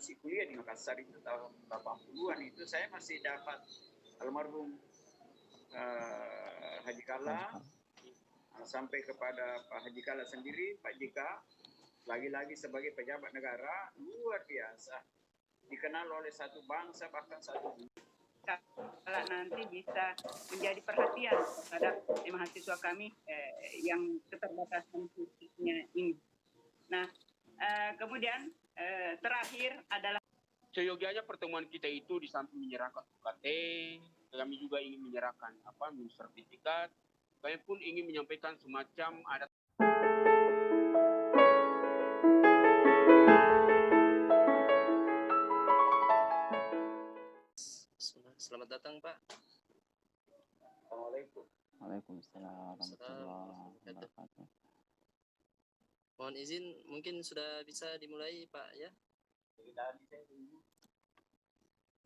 masih kuliah di Makassar itu tahun 80-an itu saya masih dapat almarhum Haji Kala sampai kepada Pak Haji Kala sendiri, Pak JK, lagi-lagi sebagai pejabat negara luar biasa, dikenal oleh satu bangsa bahkan satu dunia. Kalau nanti bisa menjadi perhatian terhadap mahasiswa kami yang keterbatasan fisiknya ini. Nah, kemudian terakhir adalah seyogianya pertemuan kita itu di samping menyerahkan UKT, kami juga ingin menyerahkan sertifikat. Kami pun ingin menyampaikan semacam ada. Selamat datang, Pak. Assalamualaikum. Waalaikumsalam warahmatullahi wabarakatuh. Mohon izin, mungkin sudah bisa dimulai, Pak, ya?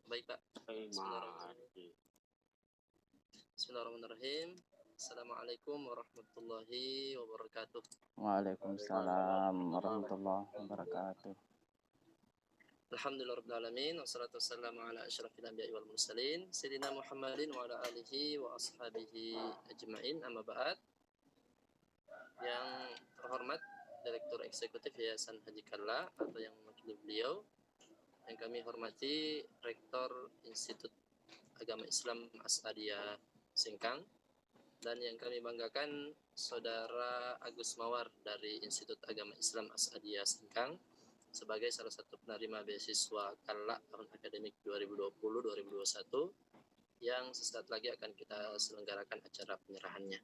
Baik, Pak. Bismillahirrahmanirrahim. Assalamualaikum warahmatullahi wabarakatuh. Waalaikumsalam warahmatullahi wabarakatuh. Alhamdulillahirrahmanirrahim. Wassalatu wassalamu ala asyrafil anbiya'i wal mursalin Sayyidina Muhammadin wa ala alihi wa ashabihi ajma'in, amma ba'd. Yang terhormat Direktur Eksekutif Yayasan Haji Kala atau yang mewakili beliau, yang kami hormati Rektor Institut Agama Islam As'adiyah Singkang, dan yang kami banggakan Saudara Agus Mawar dari Institut Agama Islam As'adiyah Singkang sebagai salah satu penerima beasiswa Kala tahun akademik 2020-2021 yang sesaat lagi akan kita selenggarakan acara penyerahannya.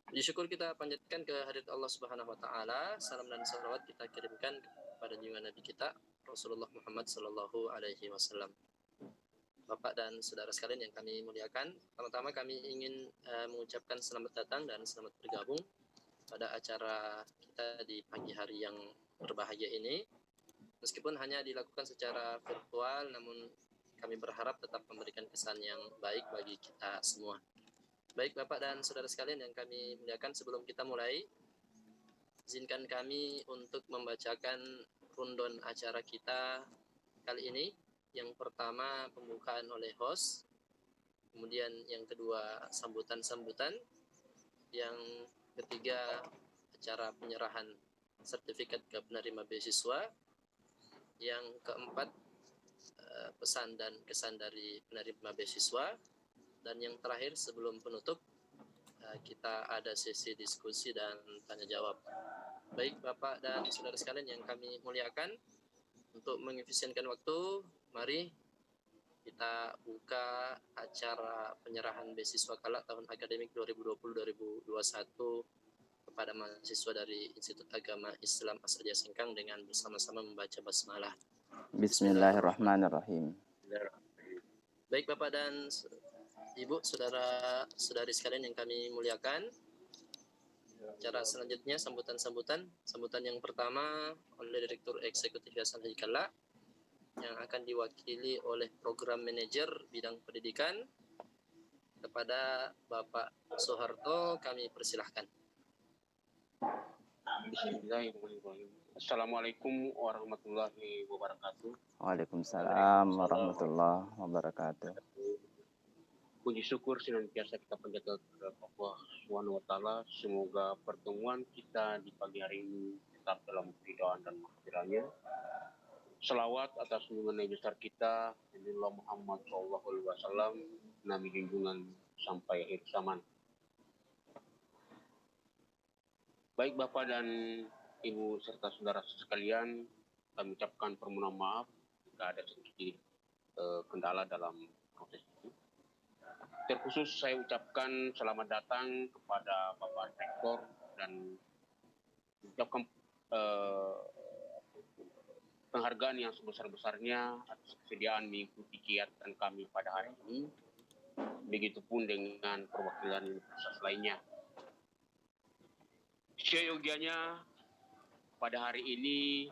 Puji syukur kita panjatkan ke hadirat Allah Subhanahu wa taala. Salam dan salawat kita kirimkan kepada junjungan Nabi kita Rasulullah Muhammad sallallahu alaihi wasallam. Bapak dan saudara sekalian yang kami muliakan, pertama-tama kami ingin mengucapkan selamat datang dan selamat bergabung pada acara kita di pagi hari yang berbahagia ini. Meskipun hanya dilakukan secara virtual, namun kami berharap tetap memberikan kesan yang baik bagi kita semua. Baik Bapak dan saudara sekalian yang kami muliakan, sebelum kita mulai, izinkan kami untuk membacakan rundown acara kita kali ini. Yang pertama pembukaan oleh host, kemudian yang kedua sambutan-sambutan, yang ketiga acara penyerahan sertifikat ke penerima beasiswa, yang keempat pesan dan kesan dari penerima beasiswa, dan yang terakhir sebelum penutup kita ada sesi diskusi dan tanya jawab. Baik Bapak dan saudara sekalian yang kami muliakan, untuk mengefisienkan waktu, mari kita buka acara penyerahan beasiswa Kala tahun akademik 2020-2021 kepada mahasiswa dari Institut Agama Islam As'adiyah Singkang dengan bersama-sama membaca basmalah. Bismillahirrahmanirrahim. Baik Bapak dan Ibu, saudara-saudari sekalian yang kami muliakan, acara selanjutnya sambutan yang pertama oleh Direktur Eksekutif Yayasan Haji Kala yang akan diwakili oleh Program Manajer Bidang Pendidikan. Kepada Bapak Soeharto kami persilahkan. Bismillahirrahmanirrahim. Assalamualaikum warahmatullahi wabarakatuh. Waalaikumsalam warahmatullahi wabarakatuh. Puji syukur senantiasa kita panjatkan kepada Allah Subhanahu wa taala. Semoga pertemuan kita di pagi hari ini tetap dalam keridhaan dan maghfirahnya. Selawat atas junjungan Nabi besar kita Nabiullah Muhammad sallallahu alaihi wasallam, Nabi junjungan sampai akhir zaman. Baik Bapak dan Ibu serta saudara sekalian, kami ucapkan permohonan maaf jika ada sedikit kendala dalam proses ini. Terkhusus saya ucapkan selamat datang kepada Bapak Rektor dan ucapkan penghargaan yang sebesar-besarnya atas kesediaan mengikuti kegiatan kami pada hari ini. Begitupun dengan perwakilan universitas lainnya. Seyogianya pada hari ini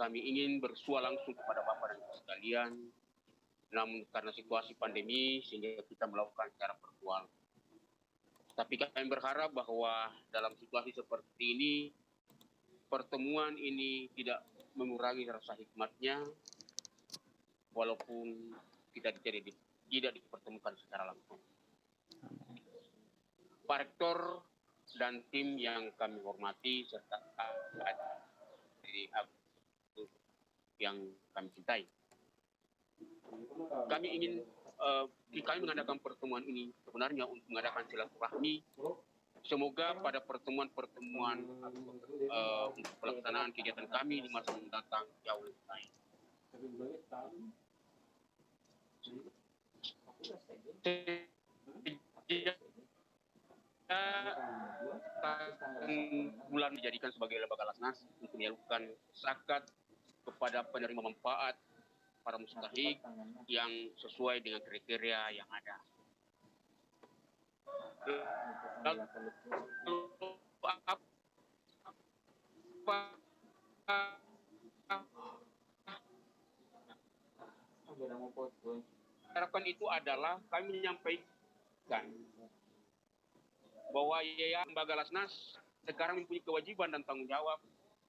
kami ingin bersua langsung kepada Bapak dan Ibu sekalian. Namun karena situasi pandemi sehingga kita melakukan secara virtual. Tapi kami berharap bahwa dalam situasi seperti ini pertemuan ini tidak mengurangi rasa hikmatnya walaupun kita tidak dipertemukan secara langsung. Pak Rektor dan tim yang kami hormati serta dari yang kami cintai. Kami mengadakan pertemuan ini sebenarnya untuk mengadakan silaturahmi. Semoga pada pertemuan-pertemuan untuk pelaksanaan kegiatan kami di masa mendatang jauh lebih baik. Bulan dijadikan sebagai lembaga Lasnas untuk menyalurkan zakat kepada penerima manfaat para mustahik yang sesuai dengan kriteria yang ada. Harapan itu adalah kami menyampaikan bahwa lembaga Lasnas sekarang mempunyai kewajiban dan tanggung jawab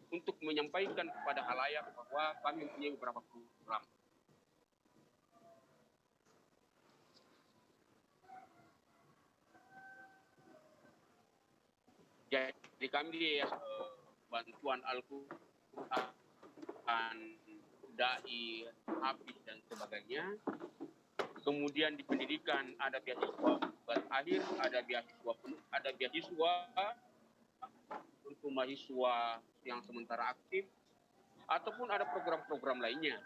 untuk menyampaikan kepada halayak bahwa kami mempunyai beberapa program. Jadi kami bantuan Al-Quran, dai, hafiz dan sebagainya. Kemudian di pendidikan ada beasiswa tugas akhir, ada beasiswa untuk mahasiswa yang sementara aktif, ataupun ada program-program lainnya.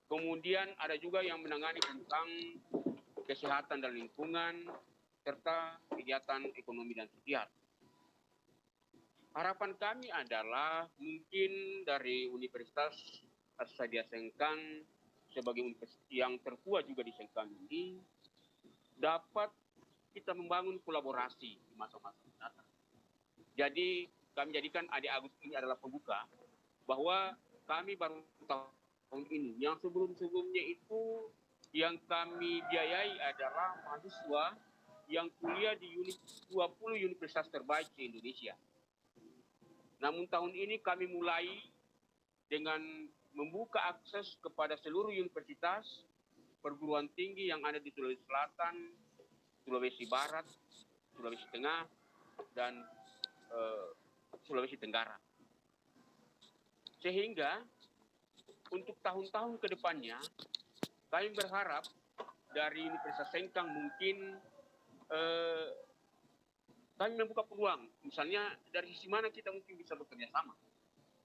Kemudian ada juga yang menangani tentang kesehatan dan lingkungan, serta kegiatan ekonomi dan sosial. Harapan kami adalah mungkin dari Universitas Asadia Sengkang sebagai universitas yang tertua juga di Sengkang ini dapat kita membangun kolaborasi di masa-masa mendatang. Jadi kami jadikan Adik Agus ini adalah pembuka bahwa kami baru tahun ini. Yang sebelum-sebelumnya itu yang kami biayai adalah mahasiswa yang kuliah di 20 universitas terbaik di Indonesia. Namun tahun ini kami mulai dengan membuka akses kepada seluruh universitas perguruan tinggi yang ada di Sulawesi Selatan, Sulawesi Barat, Sulawesi Tengah, dan Sulawesi Tenggara. Sehingga untuk tahun-tahun ke depannya, kami berharap dari Universitas Sengkang mungkin kami membuka peluang. Misalnya dari sisi mana kita mungkin bisa bekerja sama.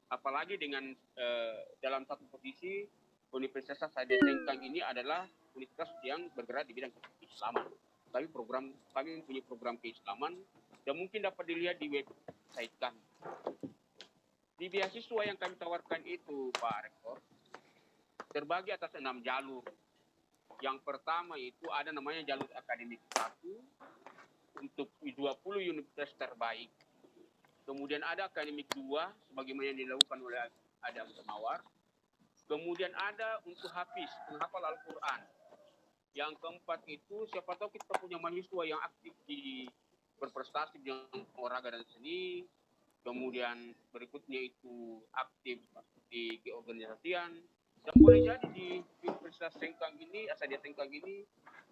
Apalagi dengan dalam satu posisi Universitas Asadia Sengkang ini adalah universitas yang bergerak di bidang keislaman. Kami mempunyai program keislaman dan mungkin dapat dilihat di website kami. Di beasiswa yang kami tawarkan itu, Pak Rektor, terbagi atas 6 jalur. Yang pertama itu ada namanya jalur akademik 1 untuk 20 universitas terbaik. Kemudian ada akademik 2 sebagaimana yang dilakukan oleh Adam Mawar. Kemudian ada untuk hafiz, penghafal Al-Quran. Yang keempat itu siapa tahu kita punya mahasiswa yang aktif di berprestasi di olahraga dan seni. Kemudian berikutnya itu aktif di keorganisasian. Dan boleh jadi di Universitas Sengkang ini, Asadia Sengkang ini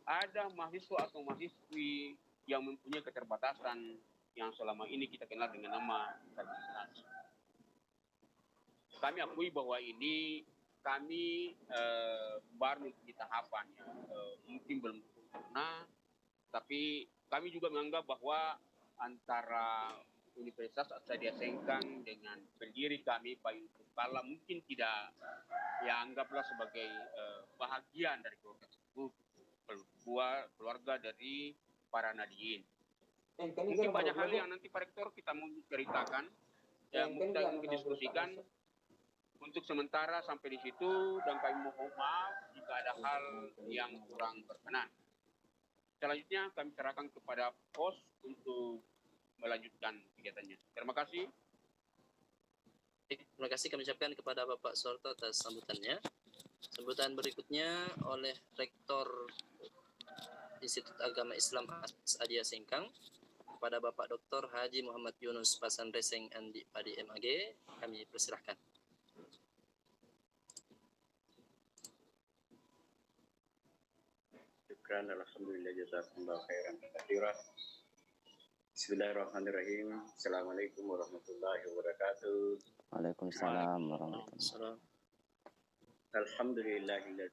ada mahasiswa atau mahasiswi yang mempunyai keterbatasan yang selama ini kita kenal dengan nama disabilitas. Kami akui bahwa ini kami baru di tahapan mungkin belum sempurna, tapi kami juga menganggap bahwa antara Universitas Asadia Sengkang dengan pendiri kami Pak Yusuf Kala mungkin tidak anggaplah sebagai bahagian dari keluarga tersebut, keluarga dari para nadiin. Mungkin banyak hal yang nanti Pak Rektor kita mau ceritakan, mungkin diskusikan. Untuk sementara sampai di situ dan kami mohon maaf jika ada hal yang kurang berkenan. Selanjutnya kami serahkan kepada host untuk melanjutkan kegiatannya. Terima kasih. Terima kasih kami ucapkan kepada Bapak Suharto atas sambutannya. Sambutan berikutnya oleh Rektor Institut Agama Islam Asadia Sengkang kepada Bapak Dr. Haji Muhammad Yunus Pasan Reseng Andi Padi MAG. Kami persilahkan. syukran, alhamdulillah, jazakumullah khairan katsiran. Bismillahirrahmanirrahim. Assalamualaikum warahmatullahi wabarakatuh. Waalaikumsalam warahmatullahi Salam. Alhamdulillahilladzi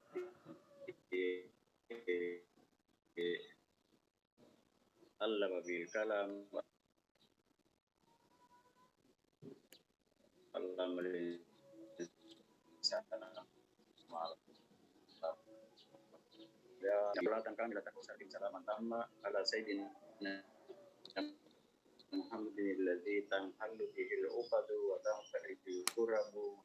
allama bil kalam allama lil insana ya salatan kami letakkan salaman tamma ala sayyidina Muhammadin alladzi tanhallu bihil uqadu wa tanfariju kurabu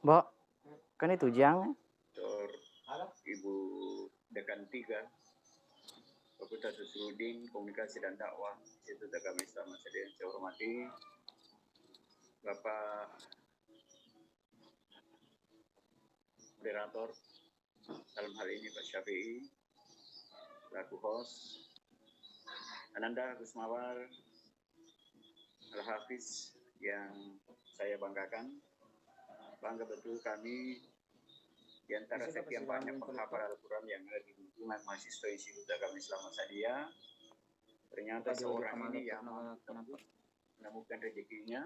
Mbok, kan itu jang. Ibu Dekan 3 Fakultas Usuluddin Komunikasi dan Dakwah Institut Agama Islam yang saya hormati Bapak moderator dalam hal ini Pak Syafi'i selaku host, Ananda Agus Mawar Al-Hafiz yang saya banggakan. Bangga betul kami di antara sekian banyak penghafal Al-Quran yang ada di lingkungan mahasiswa Institut Agama Islam Muhammadiyah. Ternyata seorang ini yang menemukan rezekinya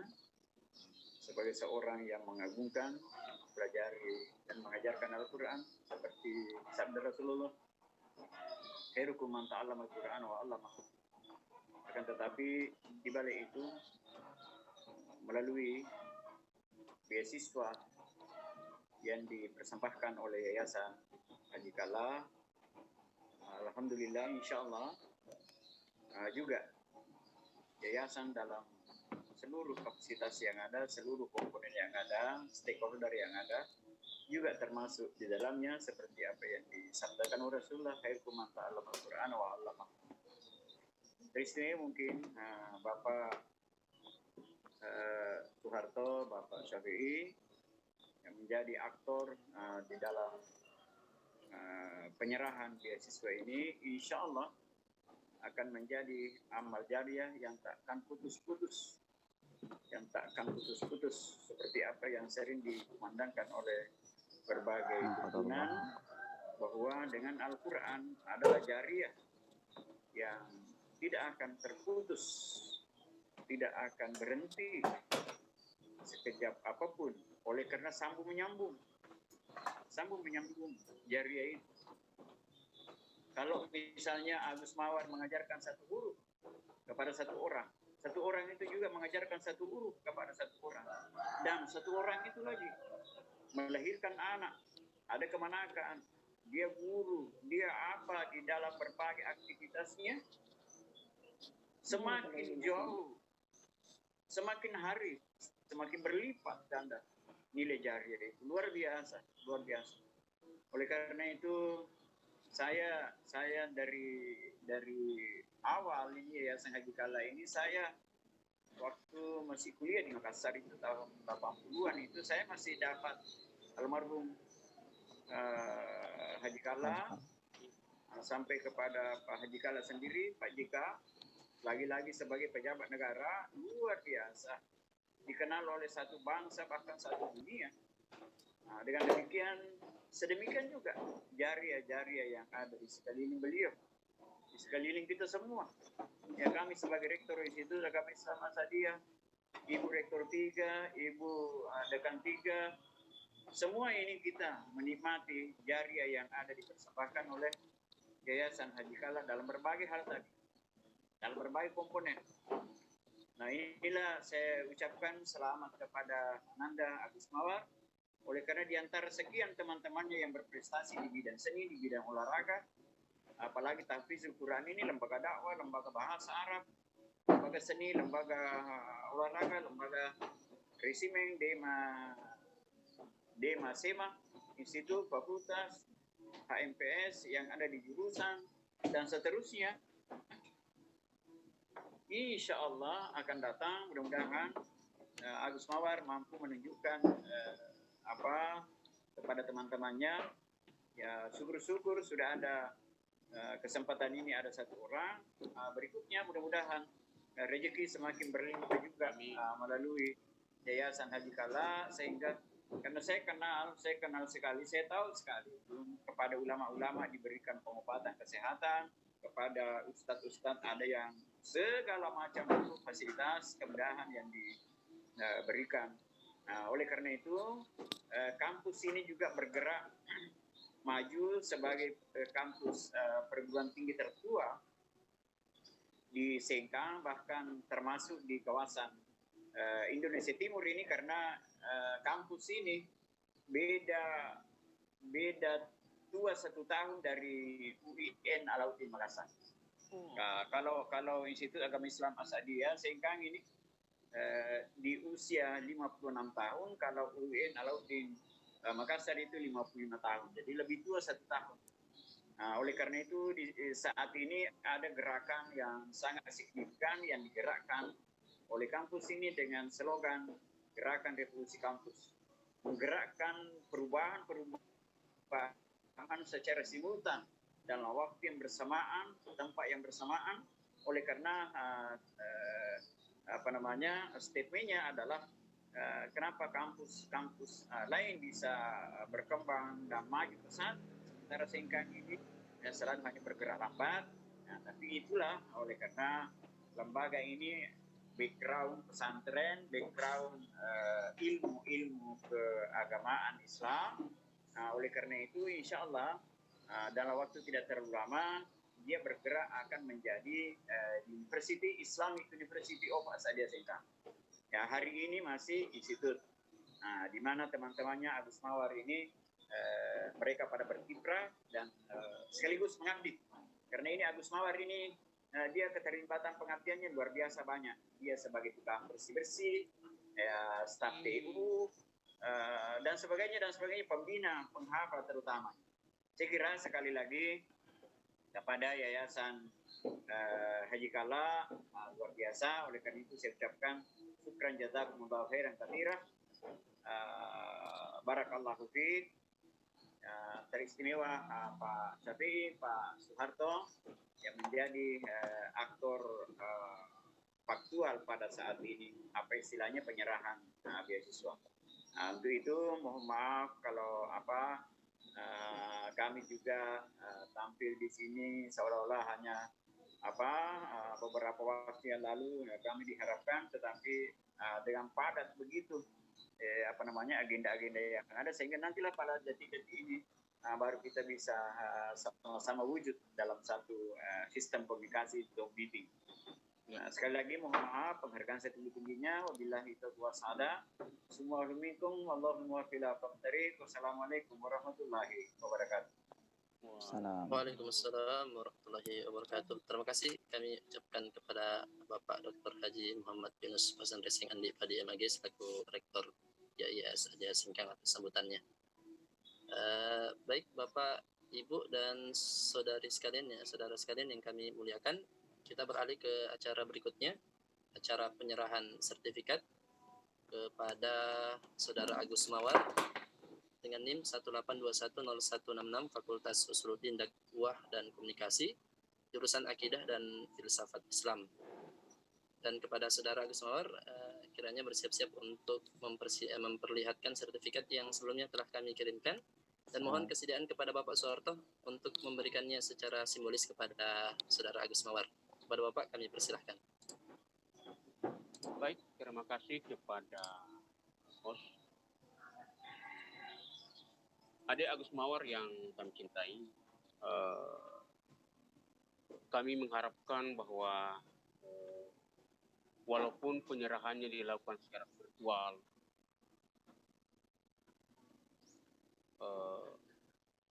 sebagai seorang yang mengagungkan, pelajari dan mengajarkan Al-Quran seperti sabda Rasulullah, khairukum man ta'allama Al-Quran wa 'allamahu. Akan tetapi di balik itu melalui beasiswa yang dipersembahkan oleh Yayasan Haji Kala, alhamdulillah insyaallah juga yayasan dalam seluruh kapasitas yang ada, seluruh komponen yang ada, stakeholder yang ada juga termasuk di dalamnya seperti apa yang disabdakan oleh Rasulullah, khairukum man ta'allama Al-Qur'ana wa 'allamahu. Istimewa mungkin Bapak Soeharto, Bapak Syafi'i yang menjadi aktor di dalam penyerahan beasiswa ini, insya Allah akan menjadi amal jariah yang tak akan putus-putus, seperti apa yang sering dikumandangkan oleh berbagai tuntunan bahwa dengan Al-Quran adalah jariah yang tidak akan terputus, tidak akan berhenti sekejap apapun, oleh karena sambung menyambung jariah itu. Kalau misalnya Agus Mawar mengajarkan satu huruf kepada satu orang itu juga mengajarkan satu huruf kepada satu orang, dan satu orang itu lagi melahirkan anak, ada kemanakan, dia guru, dia apa di dalam berbagai aktivitasnya, semakin jauh, semakin hari, semakin berlipat ganda nilai jariah itu. Luar biasa. Oleh karena itu saya dari awal ini Yayasan Haji Kala ini, saya waktu masih kuliah di Makassar itu tahun 80-an itu, saya masih dapat almarhum Haji Kala sampai kepada Pak Haji Kala sendiri, Pak JK, lagi-lagi sebagai pejabat negara luar biasa, dikenal oleh satu bangsa bahkan satu dunia. Dengan sedemikian juga jariah-jariah yang ada di sekeliling beliau, di sekeliling kita semua. Ya, kami sebagai rektor Institut Agama Islam Muhammadiyah, Ibu Rektor 3, Ibu Dekan 3, semua ini kita menikmati jariah yang ada dipersembahkan oleh Yayasan Haji Kala dalam berbagai hal tadi, dalam berbagai komponen. Nah, inilah saya ucapkan selamat kepada Nanda Agus Mawar, oleh karena di antara sekian teman-temannya yang berprestasi di bidang seni, di bidang olahraga, apalagi tahfizul Quran ini, lembaga dakwah, lembaga bahasa Arab, lembaga seni, lembaga olahraga, lembaga resimen, Dema Sema, Institut, Fakultas, HMPS yang ada di jurusan, dan seterusnya. Insya Allah akan datang, mudah-mudahan Agus Mawar mampu menunjukkan kepada teman-temannya. Ya, syukur-syukur sudah ada kesempatan ini, ada satu orang. Berikutnya mudah-mudahan rezeki semakin berlimpah juga melalui Yayasan Haji Kala, sehingga karena saya kenal sekali, saya tahu sekali kepada ulama-ulama diberikan pengobatan kesehatan, kepada ustadz-ustadz ada yang segala macam fasilitas kemudahan yang diberikan. Nah, oleh karena itu kampus ini juga bergerak maju sebagai kampus perguruan tinggi tertua di Sengkang, bahkan termasuk di kawasan Indonesia Timur ini, karena kampus ini beda tua 1 tahun dari UIN Alauddin Makassar. Kalau Institut Agama Islam Asadiyah Sengkang ini di usia 56 tahun, kalau UIN Alauddin Makassar itu 55 tahun, jadi lebih tua 1 tahun. Oleh karena itu saat ini ada gerakan yang sangat signifikan yang digerakkan oleh kampus ini dengan slogan Gerakan Revolusi Kampus, menggerakkan perubahan secara simultan dalam waktu yang bersamaan, tempat yang bersamaan. Oleh karena statementnya adalah kenapa kampus lain bisa berkembang dan maju pesat, sementara Sengkang ini selalu hanya bergerak lambat. Tapi itulah oleh karena lembaga ini background pesantren, background ilmu keagamaan Islam. Oleh karena itu insya Allah dalam waktu tidak terlalu lama dia bergerak akan menjadi University Islamic University of Asadiyah Sengkang. Ya, hari ini masih institut. Di mana teman-temannya Agus Mawar ini mereka pada berkiprah dan sekaligus mengabdi. Karena ini Agus Mawar ini dia keterlibatan pengabdiannya luar biasa banyak. Dia sebagai tukang bersih-bersih, staf TU, dan sebagainya, pembina, penghafal terutama. Saya kira sekali lagi kepada Yayasan Haji Kala luar biasa. Oleh karena itu saya ucapkan syukran jazakumullahu khairan katsira. Barakallahu fiik. Teristimewa Pak Syafi'i, Pak Soeharto yang menjadi aktor faktual pada saat ini, apa istilahnya, penyerahan beasiswa. Untuk itu mohon maaf kalau kami juga tampil di sini seolah-olah hanya beberapa waktu yang lalu kami diharapkan, tetapi dengan padat begitu agenda-agenda yang ada, sehingga nantilah pada detik-detik ini baru kita bisa sama-sama wujud dalam satu sistem komunikasi Zoom meeting. Sekali lagi mohon maaf, penghargaan setinggi-tingginya. Wabillahi taufiq wal-hidayah. Assalamualaikum warahmatullahi wabarakatuh. Waalaikumsalam warahmatullahi wabarakatuh. Terima kasih kami ucapkan kepada Bapak Dr. Haji Muhammad Yunus Hasan Resing Andi Padi MAG selaku Rektor YIAS Adia Sengkang atas sambutannya. Baik Bapak, Ibu dan saudara sekalian yang kami muliakan, kita beralih ke acara berikutnya, acara penyerahan sertifikat kepada Saudara Agus Mawar dengan NIM 182101666 Fakultas Usuluddin Dakwah dan Komunikasi, jurusan Akidah dan Filsafat Islam. Dan kepada Saudara Agus Mawar, kiranya bersiap-siap untuk memperlihatkan sertifikat yang sebelumnya telah kami kirimkan, dan mohon kesediaan kepada Bapak Soeharto untuk memberikannya secara simbolis kepada Saudara Agus Mawar. Kepada Bapak kami persilahkan. Baik, terima kasih kepada host Adik Agus Mawar yang kami cintai. Kami mengharapkan bahwa walaupun penyerahannya dilakukan secara virtual,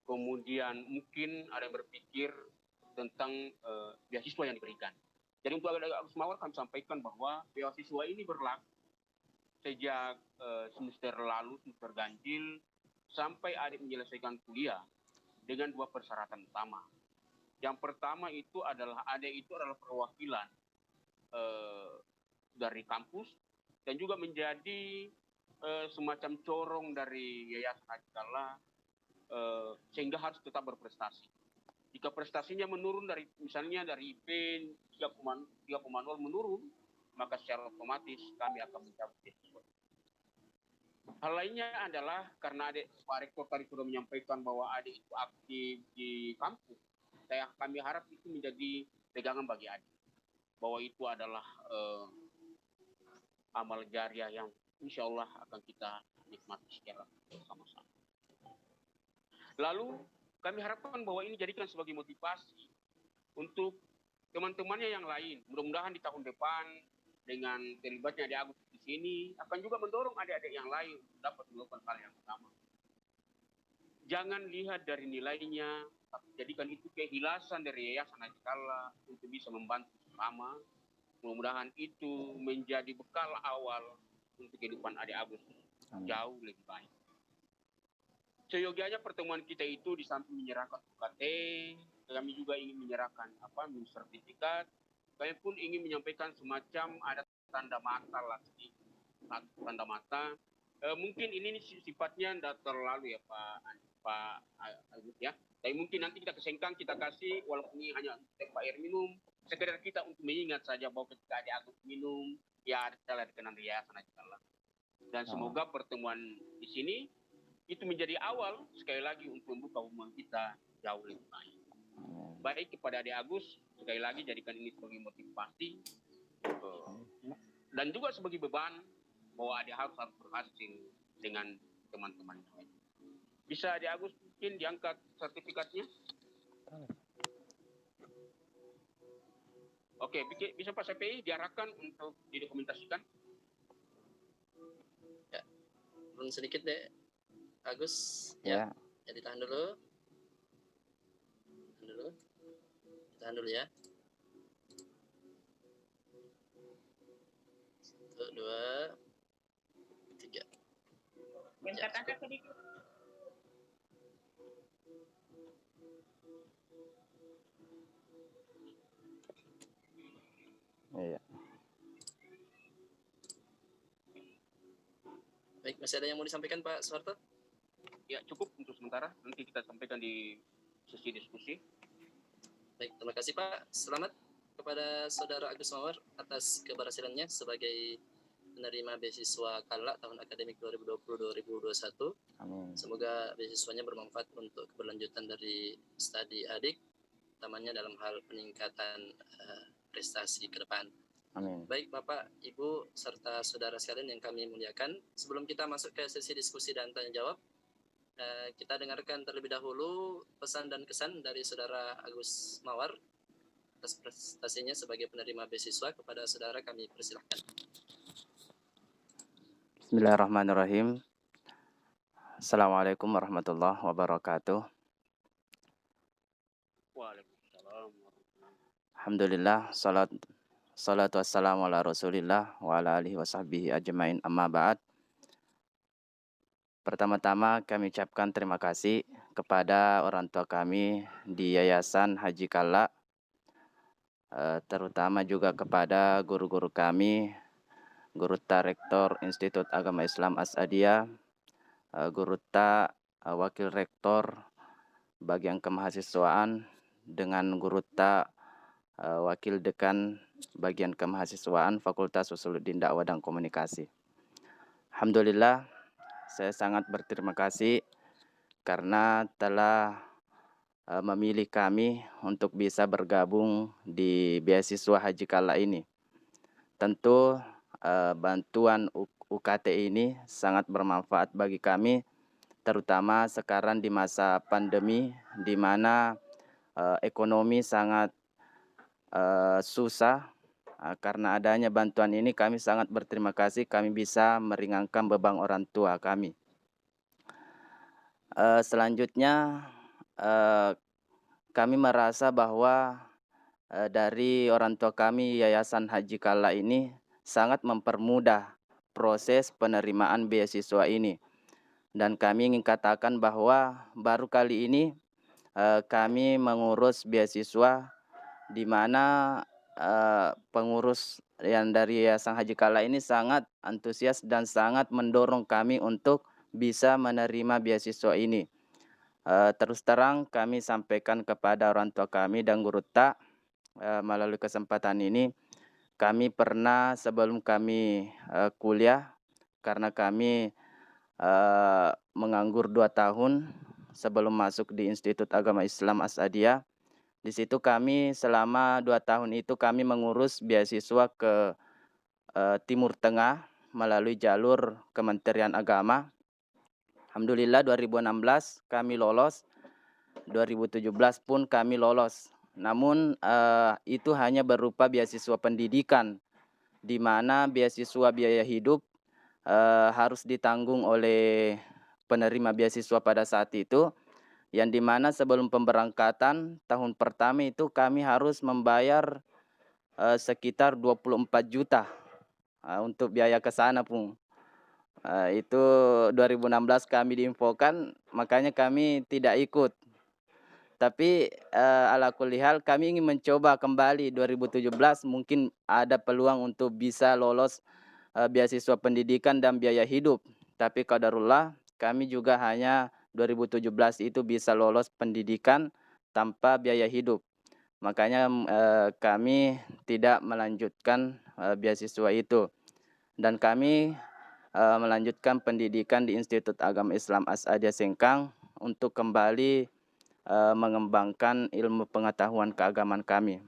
kemudian mungkin ada yang berpikir tentang beasiswa yang diberikan. Jadi untuk adik Agus Mawar kami sampaikan bahwa beasiswa ini berlaku sejak semester lalu, semester ganjil, sampai adik menyelesaikan kuliah dengan 2 persyaratan utama. Yang pertama itu adalah adik itu adalah perwakilan dari kampus dan juga menjadi semacam corong dari Yayasan Haji Kalla, sehingga harus tetap berprestasi. Jika prestasinya menurun dari misalnya dari IP 3,0 menurun, maka secara otomatis kami akan mencabut beasiswa. Hal lainnya adalah karena Pak Rektor tadi sudah menyampaikan bahwa adik itu aktif di kampus, kami harap itu menjadi pegangan bagi adik, bahwa itu adalah amal jariah yang insya Allah akan kita nikmati secara bersama-sama. Lalu kami harapkan bahwa ini jadikan sebagai motivasi untuk teman-temannya yang lain. Mudah-mudahan di tahun depan dengan terlibatnya adik Agus di sini akan juga mendorong adik-adik yang lain dapat melakukan hal yang sama. Jangan lihat dari nilainya, tapi jadikan itu keikhlasan dari Yayasan Haji Kalla untuk bisa membantu sesama. Mudah-mudahan itu menjadi bekal awal untuk kehidupan adik Agus jauh lebih baik. Seyogianya pertemuan kita itu di samping menyerahkan UKT, kami juga ingin menyerahkan sertifikat. Kami pun ingin menyampaikan semacam ada tanda mata lah, tanda mata. Mungkin ini sifatnya tidak terlalu ya Pak Agus ya. Tapi mungkin nanti kita ke Sengkang kita kasih, walaupun ini hanya untuk air minum, sekedar kita untuk mengingat saja bahwa ketika adik Agus minum, ya adalah dikenal di Yayasan Haji Kalla. Dan semoga pertemuan di sini itu menjadi awal sekali lagi untuk membuka hubungan kita jauh lebih baik. Baik kepada adik Agus, sekali lagi jadikan ini sebagai motivasi dan juga sebagai beban bahwa adik harus berhasil dengan teman-teman lain. Bisa adik Agus mungkin diangkat sertifikatnya? Oke, bisa Pak CPI diarahkan untuk didokumentasikan? Ya, turun sedikit deh. Agus, Ya. Ya ditahan dulu. Tahan dulu ya. 1, 2, 3. Angkat sedikit. Iya. Baik, masih ada yang mau disampaikan Pak Soeharto? Ya, cukup untuk sementara. Nanti kita sampaikan di sesi diskusi. Baik, terima kasih Pak. Selamat kepada Saudara Agus Mawar atas keberhasilannya sebagai penerima beasiswa Kalla tahun akademik 2020-2021. Amin. Semoga beasiswanya bermanfaat untuk keberlanjutan dari studi adik, utamanya dalam hal peningkatan prestasi ke depan. Amin. Baik Bapak, Ibu, serta saudara sekalian yang kami muliakan, sebelum kita masuk ke sesi diskusi dan tanya jawab, kita dengarkan terlebih dahulu pesan dan kesan dari Saudara Agus Mawar atas prestasinya sebagai penerima beasiswa. Kepada saudara kami persilahkan. Bismillahirrahmanirrahim. Assalamualaikum warahmatullahi wabarakatuh. Waalaikumsalam. Alhamdulillah, salatu wassalamu ala rasulillah wa ala alihi wa sahbihi ajmain, amma ba'd. Pertama-tama kami ucapkan terima kasih kepada orang tua kami di Yayasan Haji Kalla, terutama juga kepada guru-guru kami, Guru Ta Rektor Institut Agama Islam As-Adiyah, Guru Ta Wakil Rektor Bagian Kemahasiswaan, dengan Guru Ta Wakil Dekan Bagian Kemahasiswaan Fakultas Usuluddin Dakwah dan Komunikasi. Alhamdulillah, saya sangat berterima kasih karena telah memilih kami untuk bisa bergabung di beasiswa Haji Kalla ini. Tentu bantuan UKT ini sangat bermanfaat bagi kami, terutama sekarang di masa pandemi di mana ekonomi sangat susah. Karena adanya bantuan ini kami sangat berterima kasih, kami bisa meringankan beban orang tua kami. Selanjutnya kami merasa bahwa dari orang tua kami Yayasan Haji Kala ini sangat mempermudah proses penerimaan beasiswa ini. Dan kami ingin katakan bahwa baru kali ini kami mengurus beasiswa di mana pengurus yang dari Yayasan Haji Kala ini sangat antusias dan sangat mendorong kami untuk bisa menerima beasiswa ini. Terus terang kami sampaikan kepada orang tua kami dan guru tak melalui kesempatan ini, kami pernah sebelum kami kuliah, karena kami menganggur 2 tahun sebelum masuk di Institut Agama Islam As-Adiyah. Di situ kami selama 2 tahun itu kami mengurus beasiswa ke Timur Tengah melalui jalur Kementerian Agama. Alhamdulillah 2016 kami lolos, 2017 pun kami lolos. Namun itu hanya berupa beasiswa pendidikan, di mana beasiswa biaya hidup harus ditanggung oleh penerima beasiswa pada saat itu, yang dimana sebelum pemberangkatan tahun pertama itu kami harus membayar sekitar 24 juta untuk biaya ke sana pun. Itu 2016 kami diinfokan, makanya kami tidak ikut. Tapi ala kulli hal kami ingin mencoba kembali 2017, mungkin ada peluang untuk bisa lolos beasiswa pendidikan dan biaya hidup. Tapi qadarullah kami juga hanya 2017 itu bisa lolos pendidikan tanpa biaya hidup. Makanya kami tidak melanjutkan beasiswa itu. Dan kami melanjutkan pendidikan di Institut Agama Islam As-Adiyah Sengkang untuk kembali mengembangkan ilmu pengetahuan keagamaan kami.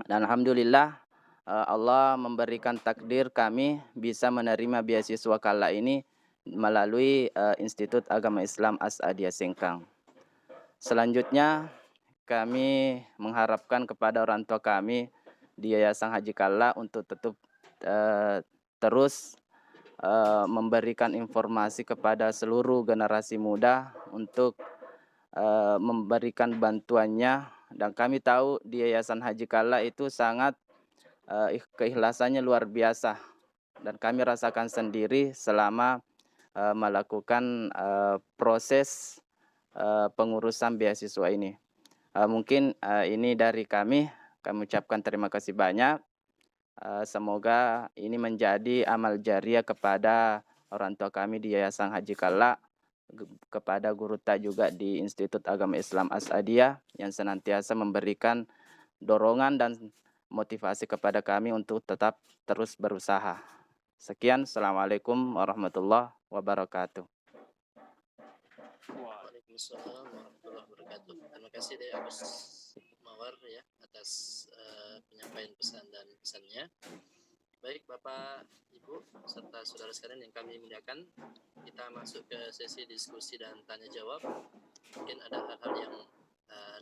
Dan alhamdulillah Allah memberikan takdir kami bisa menerima beasiswa kala ini melalui Institut Agama Islam As-Adiyah Sengkang. Selanjutnya kami mengharapkan kepada orang tua kami di Yayasan Haji Kala untuk tetap terus memberikan informasi kepada seluruh generasi muda untuk memberikan bantuannya. Dan kami tahu di Yayasan Haji Kala itu sangat keikhlasannya luar biasa, dan kami rasakan sendiri selama melakukan proses pengurusan beasiswa ini. Mungkin ini dari kami ucapkan terima kasih banyak. Semoga ini menjadi amal jariah kepada orang tua kami di Yayasan Haji Kala, kepada guru tak juga di Institut Agama Islam As-Adiyah yang senantiasa memberikan dorongan dan motivasi kepada kami untuk tetap terus berusaha. Sekian, Assalamualaikum warahmatullahi wabarakatuh. Waalaikumsalam warahmatullahi wabarakatuh. Terima kasih deh Agus Mawar ya atas penyampaian pesan dan pesannya. Baik Bapak, Ibu, serta saudara sekalian yang kami muliakan, kita masuk ke sesi diskusi dan tanya jawab. Mungkin ada hal-hal yang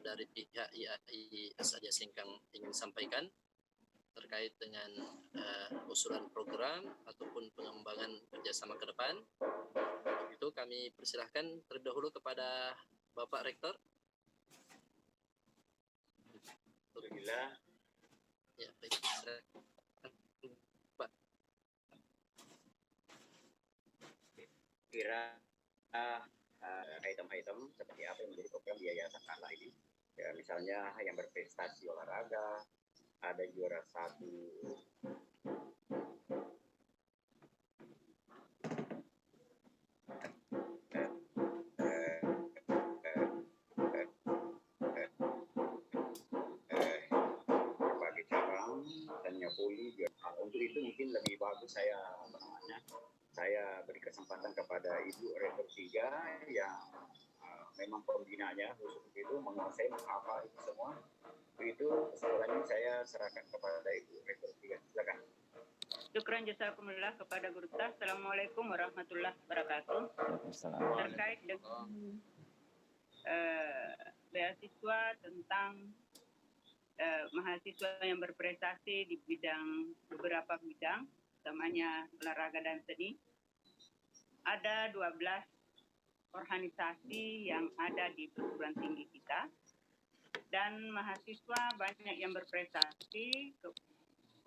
dari pihak IAI As-Adiyah Sengkang ingin sampaikan terkait dengan usulan program ataupun pengembangan kerjasama ke depan. Itu kami persilahkan terlebih dahulu kepada Bapak Rektor. Alhamdulillah. Ya, baik. Pak. Kira item-item seperti apa yang menjadi program di Yayasan Kala ini. Ya, misalnya yang berprestasi olahraga, ada juara 1 berbagai cabang dan nyapuli. Untuk itu mungkin lebih bagus saya beri kesempatan kepada Ibu Rektor 3 yang memang pembinanya khusus itu menguasai menghafal itu semua. Itu sekolahnya saya serahkan kepada Ibu Rektor 3. Silakan. Syukran jazakumullah kepada guru tas. Assalamualaikum warahmatullahi wabarakatuh. Terkait dengan beasiswa tentang mahasiswa yang berprestasi di beberapa bidang, utamanya olahraga dan seni. Ada 12 organisasi yang ada di perguruan tinggi kita dan mahasiswa banyak yang berprestasi.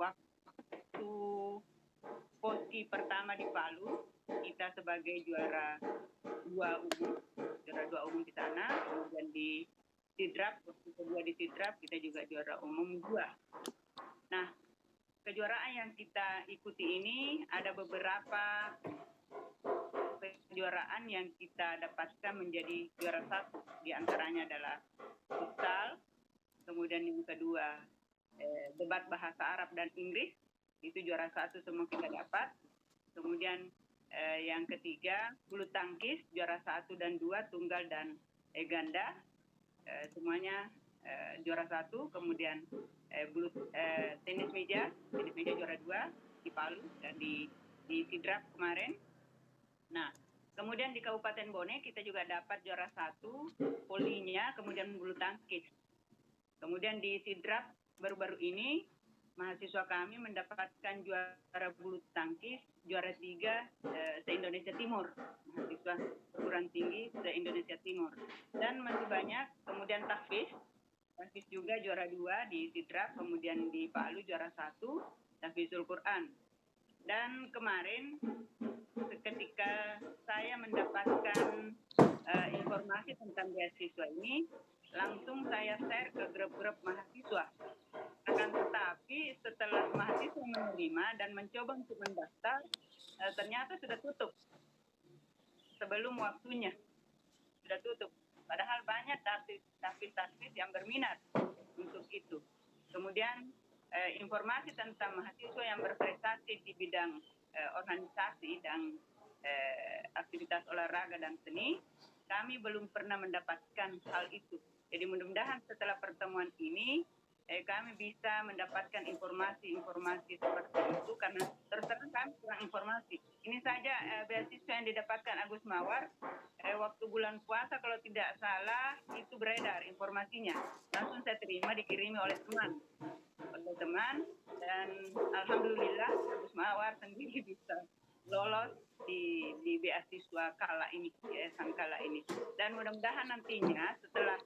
Waktu POSI pertama di Palu, kita sebagai juara dua umum di sana, kemudian di Sidrap, waktu kedua di Sidrap kita juga juara umum 2. Nah, kejuaraan yang kita ikuti ini ada beberapa kejuaraan yang kita dapatkan menjadi juara 1. Di antaranya adalah futsal, kemudian yang kedua debat bahasa Arab dan Inggris, itu juara 1 semua kita dapat. Kemudian yang ketiga bulu tangkis juara 1 dan 2, tunggal dan ganda, semuanya juara 1. Kemudian tenis meja juara 2 di Palu dan di Sidrap kemarin. Nah, kemudian di Kabupaten Bone kita juga dapat juara 1 volinya, kemudian bulu tangkis. Kemudian di Sidrap baru-baru ini mahasiswa kami mendapatkan juara bulu tangkis, juara 3 se-Indonesia Timur, mahasiswa perguruan tinggi se-Indonesia Timur. Dan masih banyak, kemudian tahfiz juga juara 2 di Sidrap, kemudian di Palu juara 1, tahfizul Quran. Dan kemarin ketika saya mendapatkan informasi tentang beasiswa ini, langsung saya share ke grup-grup mahasiswa. Akan tetapi setelah mahasiswa menerima dan mencoba untuk mendaftar, ternyata sudah tutup sebelum waktunya, sudah tutup. Padahal banyak tahfiz yang berminat untuk itu. Kemudian informasi tentang mahasiswa yang berprestasi di bidang organisasi dan aktivitas olahraga dan seni, kami belum pernah mendapatkan hal itu. Jadi mudah-mudahan setelah pertemuan ini kami bisa mendapatkan informasi-informasi seperti itu, karena terus terang kami kurang informasi. Ini saja beasiswa yang didapatkan Agus Mawar waktu bulan puasa kalau tidak salah itu beredar informasinya. Langsung saya terima, dikirimi oleh teman dan alhamdulillah Agus Mawar sendiri bisa lolos di beasiswa Kala ini, Yayasan Kala ini. Dan mudah-mudahan nantinya setelah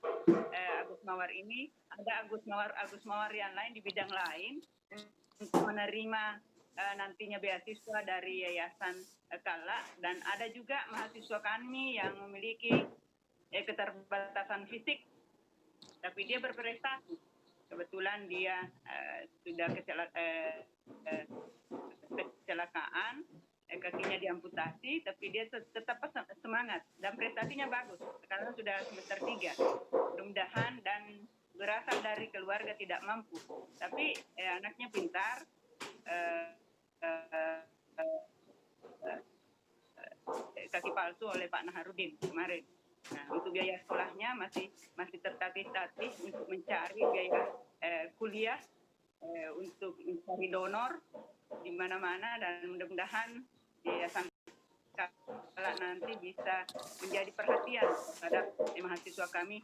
Agus Mawar ini ada Agus Mawar yang lain di bidang lain untuk menerima nantinya beasiswa dari Yayasan Kala, dan ada juga mahasiswa kami yang memiliki keterbatasan fisik tapi dia berprestasi. Kebetulan dia sudah kecelakaan, kakinya diamputasi, tapi dia tetap semangat dan prestasinya bagus. Sekarang sudah semester 3. Mudah-mudahan, dan berasal dari keluarga tidak mampu, tapi anaknya pintar, kaki palsu oleh Pak Naharudin kemarin. Nah, untuk biaya sekolahnya masih tertatih-tatih untuk mencari biaya kuliah, untuk mencari donor di mana-mana, dan mudah-mudahan Yayasan Kala nanti bisa menjadi perhatian terhadap mahasiswa kami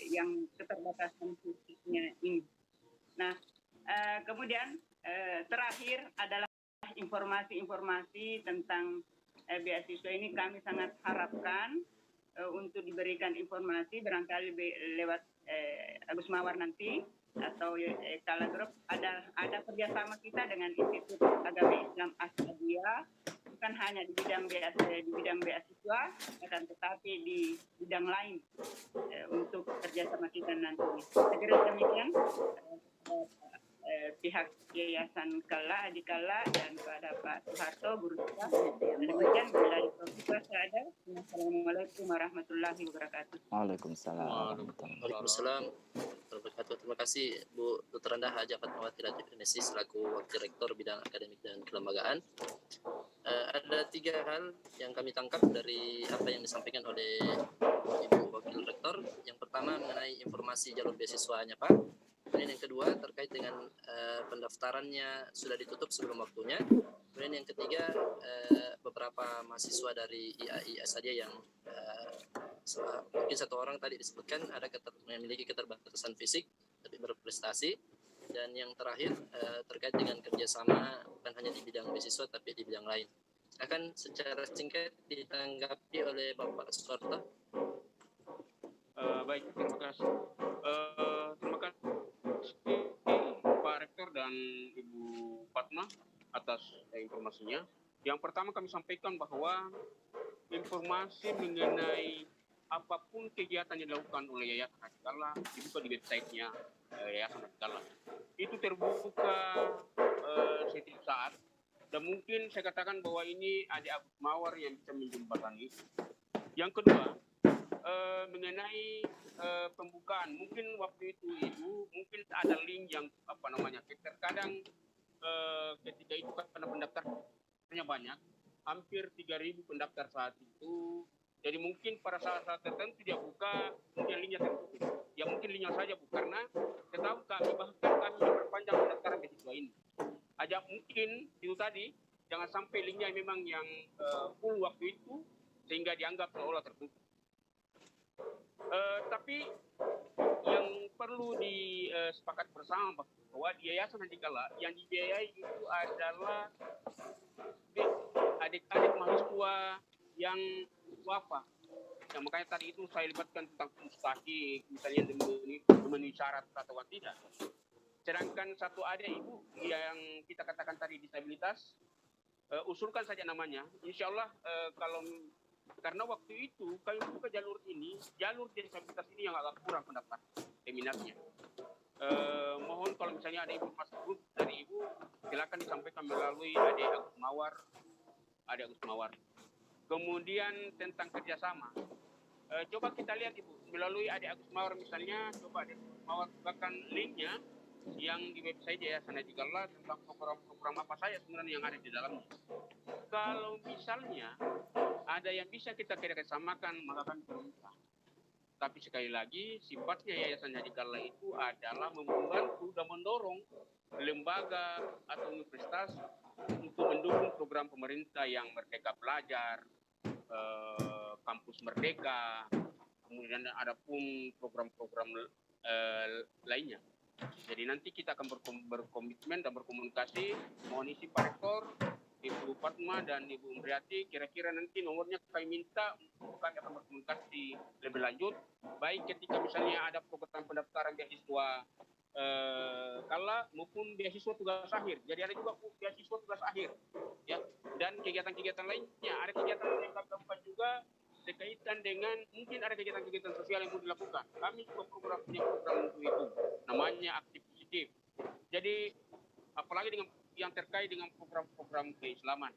yang keterbatasan fisiknya ini. Nah, kemudian terakhir adalah informasi-informasi tentang beasiswa ini. Kami sangat harapkan untuk diberikan informasi, barangkali lewat Agus Mawar nanti atau Kala Group, ada kerjasama kita dengan Institut Agama Islam As-Adiyah, bukan hanya di bidang beasiswa, akan tetapi di bidang lain untuk kerjasama kita nanti. Segera demikian pihak Yayasan Kala, Adi Kala, dan kepada Pak Soeharto, Guru kita. Demikian dari Profesor saya. Assalamualaikum warahmatullahi wabarakatuh. Waalaikumsalam. Waalaikumsalam wabarakatuh. Terima kasih Bu Dr. Anda Haja Fatmawati Latif NSI selaku Wakil Rektor Bidang Akademik dan Kelembagaan. Ada 3 hal yang kami tangkap dari apa yang disampaikan oleh Ibu Wakil Rektor. Yang pertama mengenai informasi jalur beasiswanya Pak. Kemudian yang kedua terkait dengan pendaftarannya sudah ditutup sebelum waktunya. Kemudian yang ketiga beberapa mahasiswa dari IAI Asadiah yang mungkin 1 orang tadi disebutkan ada memiliki keterbatasan fisik tapi berprestasi. Dan yang terakhir terkait dengan kerjasama bukan hanya di bidang beasiswa tapi di bidang lain. Akan secara singkat ditanggapi oleh Bapak Soeharto. Baik, terima kasih. Fatma atas informasinya. Yang pertama kami sampaikan bahwa informasi mengenai apapun kegiatan yang dilakukan oleh Yayasan Adikala dibuka di websitenya Yayasan Adikala. Itu terbuka setiap saat, dan mungkin saya katakan bahwa ini ada Abu Mawar yang bisa menjembatani. Yang kedua, mengenai pembukaan, mungkin waktu itu Ibu mungkin ada link yang terkadang ketika itu karena pendaftarnya banyak, hampir 3.000 pendaftar saat itu. Jadi mungkin pada saat-saat tertentu dia buka, mungkin linknya tertutup. Ya mungkin linknya saja Bu, karena saya tahu bahkan kami memperpanjang pendaftaran beasiswa ini. Aja mungkin itu tadi, jangan sampai linknya memang yang full waktu itu, sehingga dianggap seolah tertutup. Tapi yang perlu disepakat bersama bahwa di Yayasan Adikala yang dibiayai itu adalah adik-adik mahasiswa yang wafat. Yang makanya tadi itu saya libatkan tentang mustahik, misalnya memenuhi syarat atau tidak. Sedangkan satu adik Ibu yang kita katakan tadi disabilitas, usulkan saja namanya. Insya Allah karena waktu itu kami buka jalur disabilitas ini yang agak kurang pendaftar peminatnya. Mohon kalau misalnya ada informasi dari Ibu, silakan disampaikan melalui Adik Agus Mawar. Kemudian tentang kerjasama, coba kita lihat Ibu melalui Adik Agus Mawar misalnya, coba Adik Agus Mawar bukakan linknya yang di website Yayasan Adikala tentang program-program apa saja sebenarnya yang ada di dalamnya. Kalau misalnya ada yang bisa kita kerjasamakan, maka kami terbuka. Tapi sekali lagi, sifatnya Yayasan Adikala itu adalah membantu dan mendorong lembaga atau universitas untuk mendukung program pemerintah yang Merdeka Belajar, Kampus Merdeka, kemudian ada pun program-program lainnya. Jadi nanti kita akan berkomitmen dan berkomunikasi, mohon isi Pak Rektor, Ibu Fatma dan Ibu Umriati, kira-kira nanti nomornya kami minta untuk kami akan berkomunikasi lebih lanjut, baik ketika misalnya ada program pendaftaran beasiswa maupun beasiswa tugas akhir. Jadi ada juga beasiswa tugas akhir, ya. Dan kegiatan-kegiatan lainnya, ada kegiatan yang kami lakukan juga berkaitan dengan mungkin ada kegiatan-kegiatan sosial yang mau dilakukan. Kami juga punya program untuk itu, namanya Aktif Positif. Jadi apalagi dengan yang terkait dengan program-program keislaman.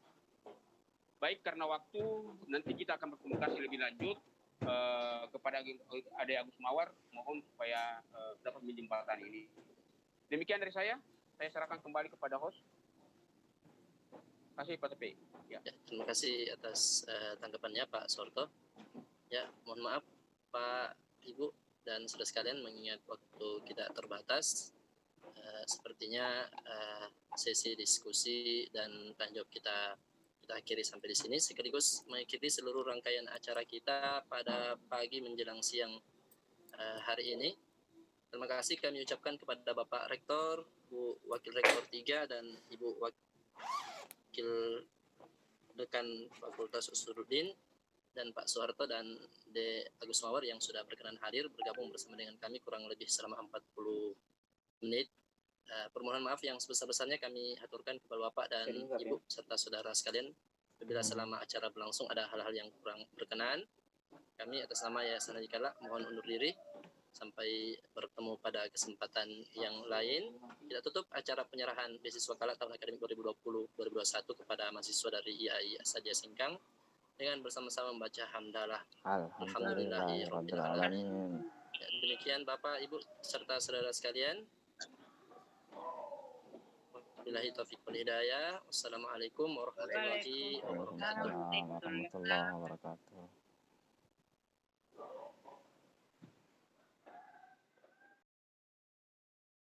Baik karena waktu, nanti kita akan berkomunikasi lebih lanjut kepada Adik Agus Mawar, mohon supaya dapat menjembatkan ini. Demikian dari saya serahkan kembali kepada host. Terima kasih Pak Tepi. Ya, terima kasih atas tanggapannya Pak Sorto. Ya, mohon maaf Pak Ibu dan saudara sekalian, mengingat waktu kita terbatas, sepertinya sesi diskusi dan tanya jawab kita akhiri sampai di sini, sekaligus mengikuti seluruh rangkaian acara kita pada pagi menjelang siang hari ini. Terima kasih kami ucapkan kepada Bapak Rektor, Bu Wakil Rektor 3 dan Ibu Wakil Dekan Fakultas Usuluddin, dan Pak Soeharto dan De Agus Mawar yang sudah berkenan hadir bergabung bersama dengan kami kurang lebih selama 40 menit. Permohonan maaf yang sebesar-besarnya kami aturkan kepada Bapak dan Ibu serta saudara sekalian apabila selama acara berlangsung ada hal-hal yang kurang berkenan. Kami atas nama Yayasan Adikala mohon undur diri sampai bertemu pada kesempatan yang lain. Kita tutup acara penyerahan beasiswa Kala tahun akademik 2020-2021 kepada mahasiswa dari IAI Asadia Singkang dengan bersama-sama membaca hamdalah. Alhamdulillahirabbil alamin. Demikian Bapak, Ibu serta saudara sekalian. Billahi taufiq wal hidayah. Wassalamualaikum warahmatullahi wabarakatuh. Waalaikumsalam warahmatullahi wabarakatuh.